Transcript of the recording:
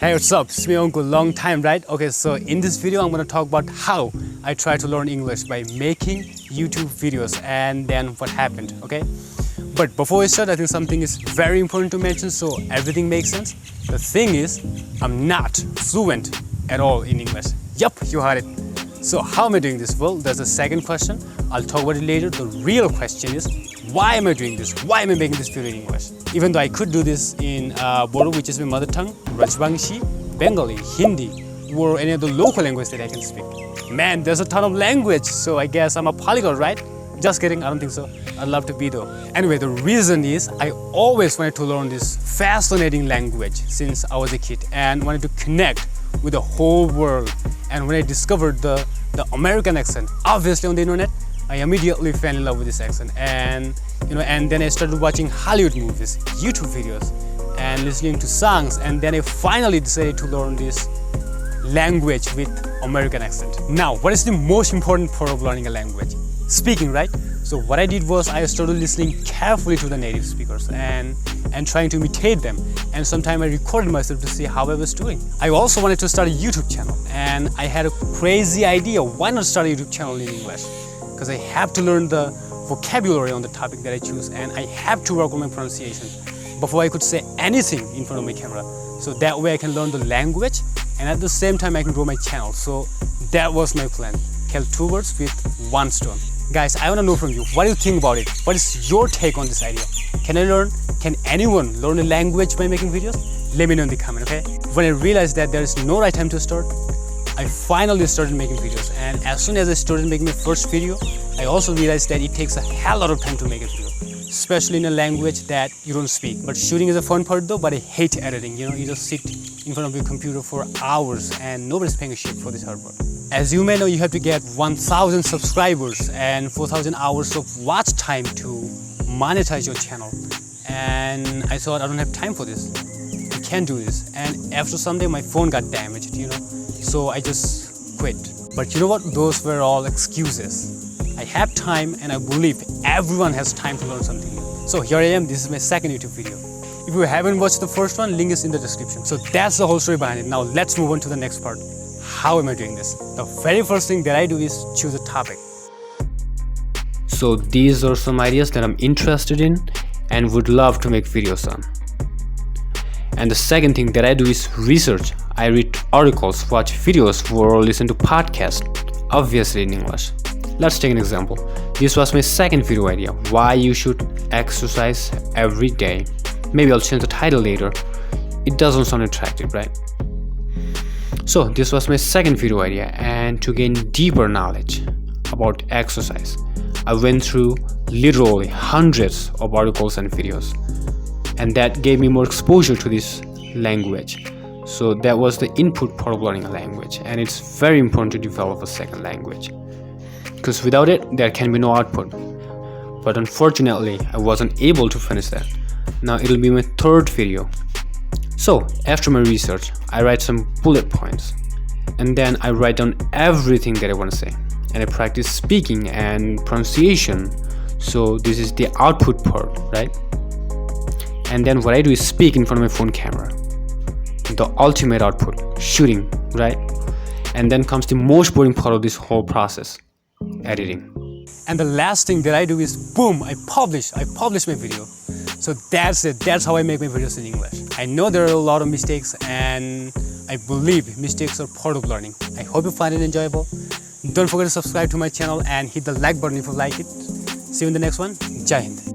Hey, what's up? It's me, Ankur. Long time, right? Okay, so in this video, I'm going to talk about how I try to learn English by making YouTube videos and then what happened, okay? But before we start, I think something is very important to mention so everything makes sense. The thing is, I'm not fluent at all in English. Yup, you heard it. So how am I doing this? Well, there's a second question. I'll talk about it later. The real question is, why am I doing this? Why am I making this video in English? Even though I could do this in Bodo, which is my mother tongue, Rajbangshi, Bengali, Hindi, or any other local language that I can speak. Man, there's a ton of language, so I guess I'm a polyglot, right? Just kidding, I don't think so. I'd love to be though. Anyway, the reason is I always wanted to learn this fascinating language since I was a kid and wanted to connect with the whole world. And when I discovered the American accent, obviously on the internet, I immediately fell in love with this accent. And then I started watching Hollywood movies, YouTube videos, and listening to songs. And then I finally decided to learn this language with American accent. Now, what is the most important part of learning a language? Speaking, right? So what I did was I started listening carefully to the native speakers and trying to imitate them. And sometimes I recorded myself to see how I was doing. I also wanted to start a YouTube channel, and I had a crazy idea. Why not start a YouTube channel in English? Because I have to learn the vocabulary on the topic that I choose, and I have to work on my pronunciation before I could say anything in front of my camera. So that way I can learn the language, and at the same time I can grow my channel. So that was my plan. Kill two birds with one stone. Guys, I want to know from you, what do you think about it? What is your take on this idea? Can anyone learn a language by making videos? Let me know in the comment, okay? When I realized that there is no right time to start, I finally started making videos. And as soon as I started making my first video, I also realized that it takes a hell lot of time to make a video, especially in a language that you don't speak. But shooting is a fun part though, but I hate editing. You just sit in front of your computer for hours and nobody's paying a shit for this hard work. As you may know, you have to get 1,000 subscribers and 4,000 hours of watch time to monetize your channel. And I thought I don't have time for this. I can't do this. And after some day, my phone got damaged, so I just quit. But you know what? Those were all excuses. I have time, and I believe everyone has time to learn something new. So here I am. This is my second YouTube video. If you haven't watched the first one, link is in the description. So that's the whole story behind it. Now let's move on to the next part. How am I doing this? The very first thing that I do is choose a topic. So these are some ideas that I'm interested in and would love to make videos on. And the second thing that I do is research. I read articles, watch videos, or listen to podcasts, obviously in English. Let's take an example. This was my second video idea, why you should exercise every day. Maybe I'll change the title later. It doesn't sound attractive, right? So this was my second video idea, and to gain deeper knowledge about exercise, I went through literally hundreds of articles and videos, and that gave me more exposure to this language. So that was the input part of learning a language, and it's very important to develop a second language, because without it there can be no output. But unfortunately I wasn't able to finish that. Now it'll be my third video. So after my research, I write some bullet points, and then I write down everything that I want to say, and I practice speaking and pronunciation. So this is the output part, right? And then what I do is speak in front of my phone camera, the ultimate output, shooting, right? And then comes the most boring part of this whole process, editing. And the last thing that I do is boom, I publish my video. So that's it. That's how I make my videos in English. I know there are a lot of mistakes, and I believe mistakes are part of learning. I hope you find it enjoyable. Don't forget to subscribe to my channel and hit the like button if you like it. See you in the next one. Jai Hind.